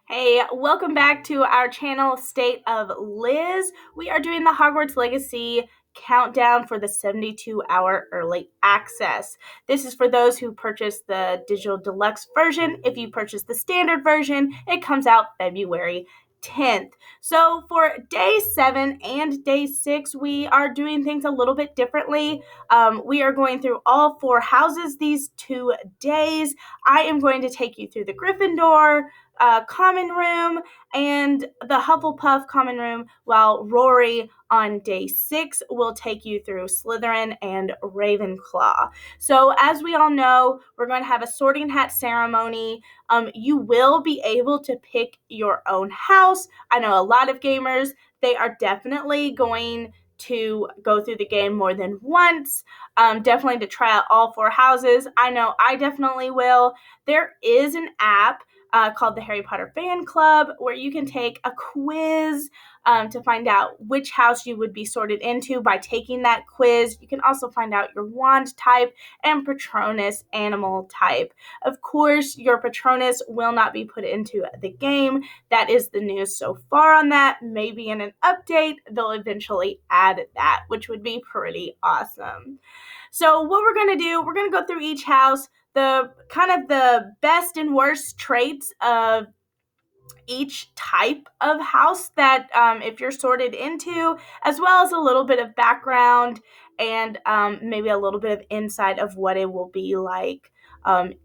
Hey, welcome back to our channel, State of Liz. We are doing the Hogwarts Legacy countdown for the 72-hour early access. This is for those who purchase the digital deluxe version. If you purchase the standard version, it comes out February 10th. So for day 7 and day 6, we are doing things a little bit differently. We are going through all 4 houses these 2 days. I am going to take you through the Gryffindor common room and the Hufflepuff common room, while Rory on day 6 will take you through Slytherin and Ravenclaw. So as we all know, we're going to have a sorting hat ceremony. You will be able to pick your own house. I know a lot of gamers, they are definitely going to go through the game more than once, definitely to try out all 4 houses. I know I definitely will. There is an app called the Harry Potter Fan Club, where you can take a quiz to find out which house you would be sorted into by taking that quiz. You can also find out your wand type and Patronus animal type. Of course, your Patronus will not be put into the game. That is the news so far on that. Maybe in an update, they'll eventually add that, which would be pretty awesome. So what we're going to do, we're going to go through each house, the best and worst traits of each type of house that if you're sorted into, as well as a little bit of background and maybe a little bit of insight of what it will be like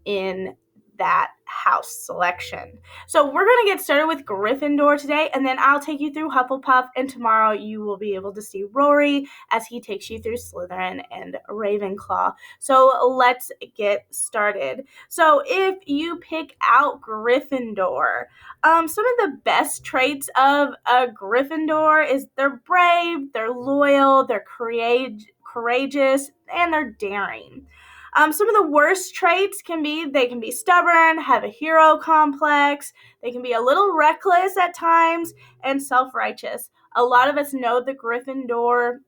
in that house selection. So we're going to get started with Gryffindor today, and then I'll take you through Hufflepuff, and tomorrow you will be able to see Rory as he takes you through Slytherin and Ravenclaw. So let's get started. So if you pick out Gryffindor, some of the best traits of a Gryffindor is they're brave, they're loyal, they're courageous, and they're daring. Some of the worst traits they can be stubborn, have a hero complex, they can be a little reckless at times, and self-righteous. A lot of us know the Gryffindor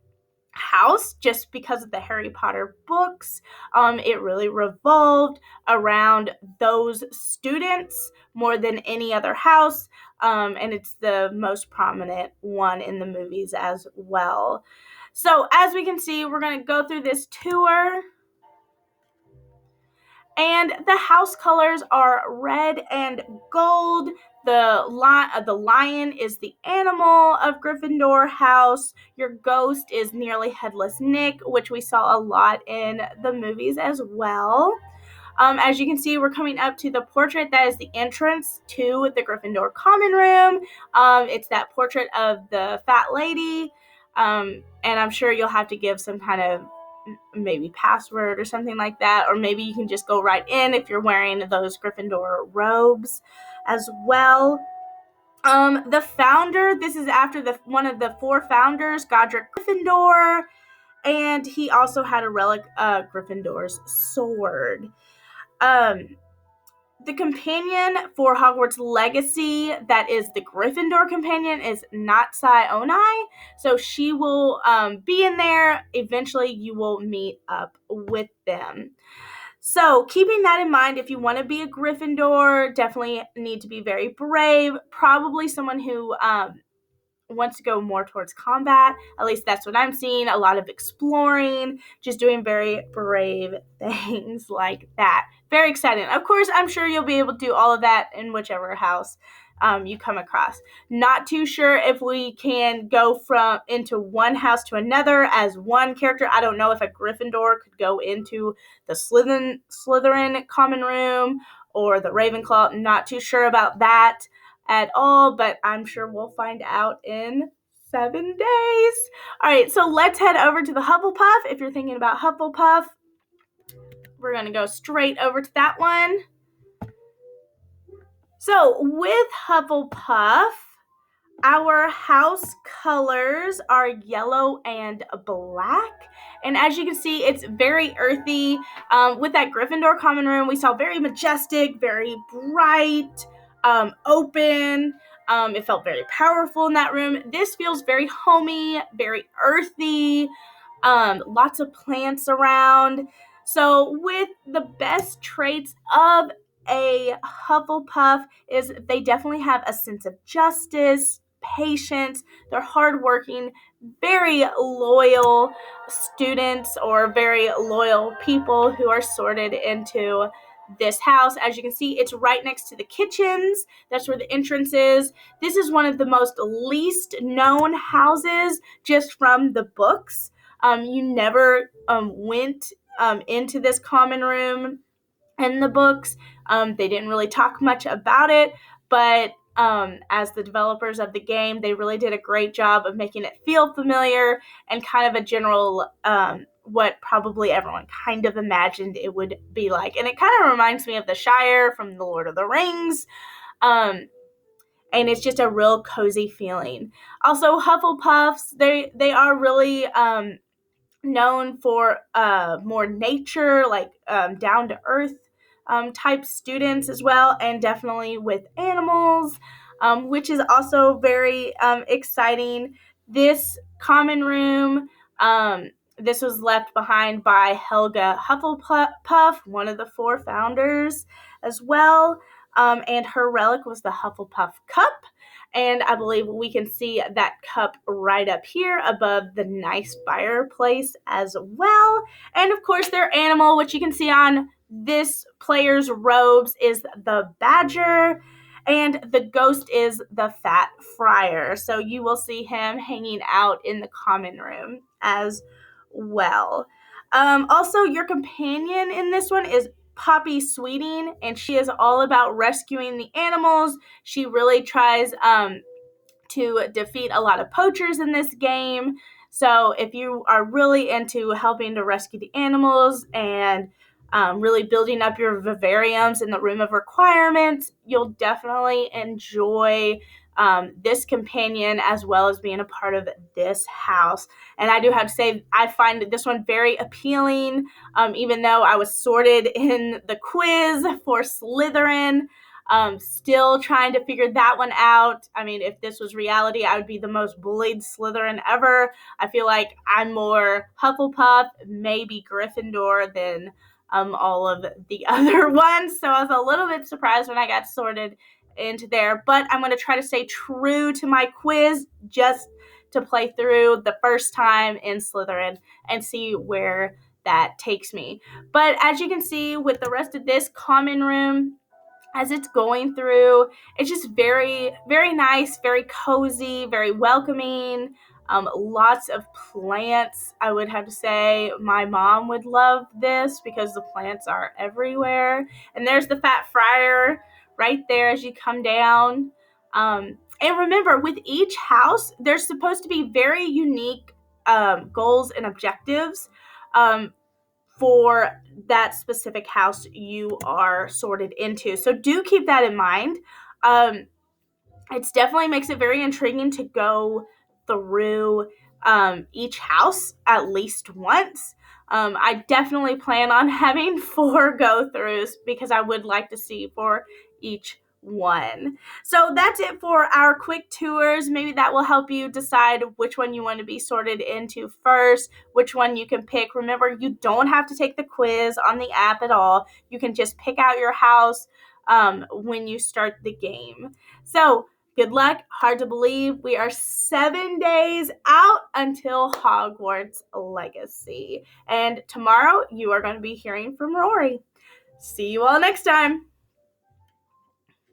house just because of the Harry Potter books. It really revolved around those students more than any other house, and it's the most prominent one in the movies as well. So as we can see, we're going to go through this tour. And the house colors are red and gold. The lion is the animal of Gryffindor house. Your ghost is nearly headless Nick, which we saw a lot in the movies as well. As you can see, we're coming up to the portrait that is the entrance to the Gryffindor common room. It's that portrait of the fat lady, and I'm sure you'll have to give some kind of maybe password or something like that, or maybe you can just go right in if you're wearing those Gryffindor robes as well. The founder, this is after one of the 4 founders, Godric Gryffindor, and he also had a relic of Gryffindor's sword. The companion for Hogwarts Legacy, that is the Gryffindor companion, is Natsai Onai. So she will be in there. Eventually, you will meet up with them. So keeping that in mind, if you want to be a Gryffindor, definitely need to be very brave. Probably someone who wants to go more towards combat. At least that's what I'm seeing. A lot of exploring, just doing very brave things like that. Very exciting. Of course, I'm sure you'll be able to do all of that in whichever house you come across. Not too sure if we can go from into one house to another as one character. I don't know if a Gryffindor could go into the Slytherin common room or the Ravenclaw. Not too sure about that at all, but I'm sure we'll find out in 7 days. All right, so let's head over to the Hufflepuff. If you're thinking about Hufflepuff, we're going to go straight over to that one. So with Hufflepuff, our house colors are yellow and black. And as you can see, it's very earthy. With that Gryffindor common room, we saw very majestic, very bright, open. It felt very powerful in that room. This feels very homey, very earthy, lots of plants around. So with the best traits of a Hufflepuff is they definitely have a sense of justice, patience. They're hardworking, very loyal students or very loyal people who are sorted into this house. As you can see, it's right next to the kitchens. That's where the entrance is. This is one of the most least known houses just from the books. You never went into this common room in the books. They didn't really talk much about it, but as the developers of the game, they really did a great job of making it feel familiar and kind of a general what probably everyone kind of imagined it would be like. And it kind of reminds me of the Shire from The Lord of the Rings. Um, and it's just a real cozy feeling. Also, Hufflepuffs, they are really known for more nature, like down to earth type students as well, and definitely with animals, which is also very exciting. This common room, this was left behind by Helga Hufflepuff, one of the 4 founders as well, and her relic was the Hufflepuff cup. And I believe we can see that cup right up here above the nice fireplace as well. And of course, their animal, which you can see on this player's robes, is the badger. And the ghost is the fat friar. So you will see him hanging out in the common room as well. Also, your companion in this one is Poppy Sweeting, and she is all about rescuing the animals. She really tries to defeat a lot of poachers in this game. So if you are really into helping to rescue the animals and really building up your vivariums in the Room of Requirements, you'll definitely enjoy this companion as well as being a part of this house. And I do have to say, I find this one very appealing, even though I was sorted in the quiz for Slytherin. Still trying to figure that one out. I mean, if this was reality, I would be the most bullied Slytherin ever. I feel like I'm more Hufflepuff, maybe Gryffindor than all of the other ones. So I was a little bit surprised when I got sorted into there. But I'm going to try to stay true to my quiz just to play through the first time in Slytherin and see where that takes me. But as you can see with the rest of this common room, as it's going through, it's just very, very nice, very cozy, very welcoming. Lots of plants, I would have to say. My mom would love this because the plants are everywhere. And there's the Fat Friar right there as you come down. And remember, with each house, there's supposed to be very unique goals and objectives. For that specific house you are sorted into. So do keep that in mind. It definitely makes it very intriguing to go through each house at least once. I definitely plan on having 4 go-throughs because I would like to see for each one. So that's it for our quick tours. Maybe that will help you decide which one you want to be sorted into first, which one you can pick. Remember, you don't have to take the quiz on the app at all. You can just pick out your house when you start the game. So good luck. Hard to believe we are 7 days out until Hogwarts Legacy. And tomorrow you are going to be hearing from Rory. See you all next time.